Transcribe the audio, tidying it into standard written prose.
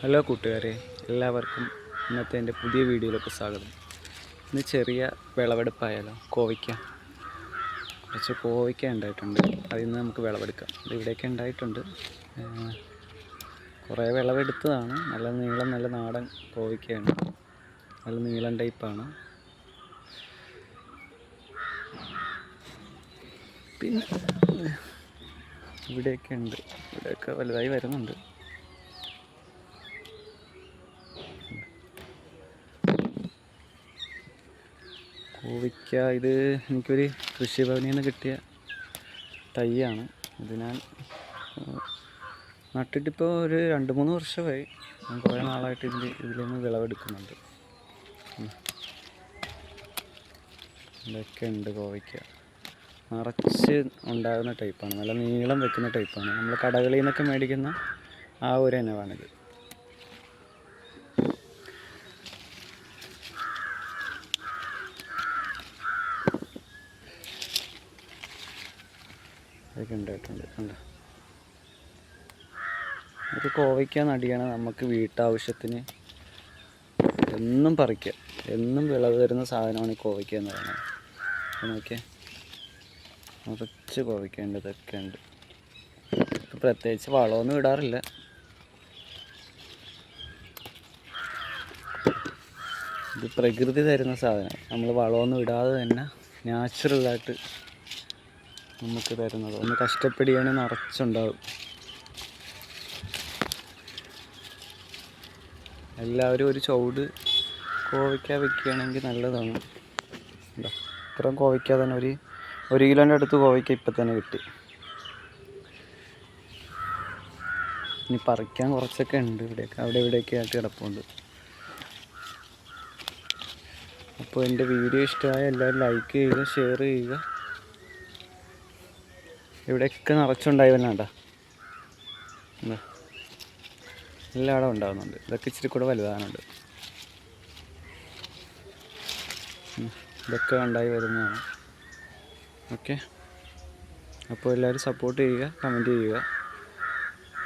Hello കൂട്ടുകാരെ, എല്ലാവർക്കും ഇന്നത്തെ എൻ്റെ പുതിയ വീഡിയോയിലേക്ക് സ്വാഗതം. ഇന്ന് ചെറിയ വിളവെടുപ്പായാലോ? കുറച്ച് കോവയ്ക്ക ഉണ്ടായിട്ടുണ്ട്. അതിൽ നിന്ന് നമുക്ക് വിളവെടുക്കാം. ഇവിടെയൊക്കെ ഉണ്ടായിട്ടുണ്ട്. കുറേ വിളവെടുത്തതാണ്. നല്ല നീളം, നല്ല നാടൻ കോവയ്ക്കയാണ്. നല്ല നീളം ടൈപ്പാണ്. പിന്നെ ഇവിടെയൊക്കെ ഉണ്ട്. ഇവിടെയൊക്കെ വലുതായി വരുന്നുണ്ട്. കോവയ്ക്ക ഇത് എനിക്കൊരു കൃഷിഭവനിൽ നിന്ന് കിട്ടിയ തൈയാണ്. ഇത് ഞാൻ നട്ടിട്ടിപ്പോൾ ഒരു 2-3 വർഷമായി. ഞാൻ കുറേ നാളായിട്ട് ഇതിൽ നിന്ന് വിളവെടുക്കുന്നുണ്ട്. ഇതൊക്കെ ഉണ്ട് കോവയ്ക്ക. നിറച്ച് ഉണ്ടാകുന്ന ടൈപ്പാണ്. നല്ല നീളം വെക്കുന്ന ടൈപ്പാണ്. നമ്മൾ കടകളിൽ നിന്നൊക്കെ മേടിക്കുന്ന ആ ഒരു ഇനമാണിത്. ഇതൊക്കെ ഉണ്ടായിട്ടുണ്ട്. കണ്ടോ? ഒരു കോവയ്ക്ക നടിയാണ് നമുക്ക് വീട്ടാവശ്യത്തിന് എന്നും പറിക്കാം. എന്നും വിളവ് തരുന്ന സാധനമാണ് ഈ കോവയ്ക്ക എന്ന് പറയുന്നത്. അപ്പോൾ നോക്കിയാൽ നിറച്ച് കോവയ്ക്ക ഉണ്ട്. ഇതൊക്കെ ഉണ്ട്. പ്രത്യേകിച്ച് വളമൊന്നും ഇടാറില്ല. ഇത് പ്രകൃതി തരുന്ന സാധനം. നമ്മൾ വളമൊന്നും ഇടാതെ തന്നെ നാച്ചുറലായിട്ട് നമുക്ക് തരുന്നത്. ഒന്ന് കഷ്ടപ്പെടുകയാണെങ്കിൽ നിറച്ചുണ്ടാവും. എല്ലാവരും ഒരു ചുവട് കോവയ്ക്ക വെക്കുകയാണെങ്കിൽ നല്ലതാണ്. ഇത്രയും കോവയ്ക്ക തന്നെ ഒരു കിലോൻ്റെ അടുത്ത് കോവയ്ക്ക ഇപ്പം തന്നെ കിട്ടി. ഇനി പറിക്കാൻ കുറച്ചൊക്കെ ഉണ്ട്. അവിടെ ഇവിടെയൊക്കെ ആയിട്ട് കിടപ്പുണ്ട്. അപ്പോൾ എൻ്റെ വീഡിയോ ഇഷ്ടമായ എല്ലാവരും ലൈക്ക് ചെയ്യുക, ഷെയർ ചെയ്യുക. ഇവിടെയൊക്കെ നിറച്ചുണ്ടായി വന്നാണ്ട എല്ലായിടം ഉണ്ടാകുന്നുണ്ട്. ഇതൊക്കെ ഇച്ചിരി കൂടെ വലുതാനുണ്ട്. ഇതൊക്കെ ഉണ്ടായി വരുന്നതാണ്. ഓക്കെ, അപ്പോൾ എല്ലാവരും സപ്പോർട്ട് ചെയ്യുക, കമൻറ്റ് ചെയ്യുക.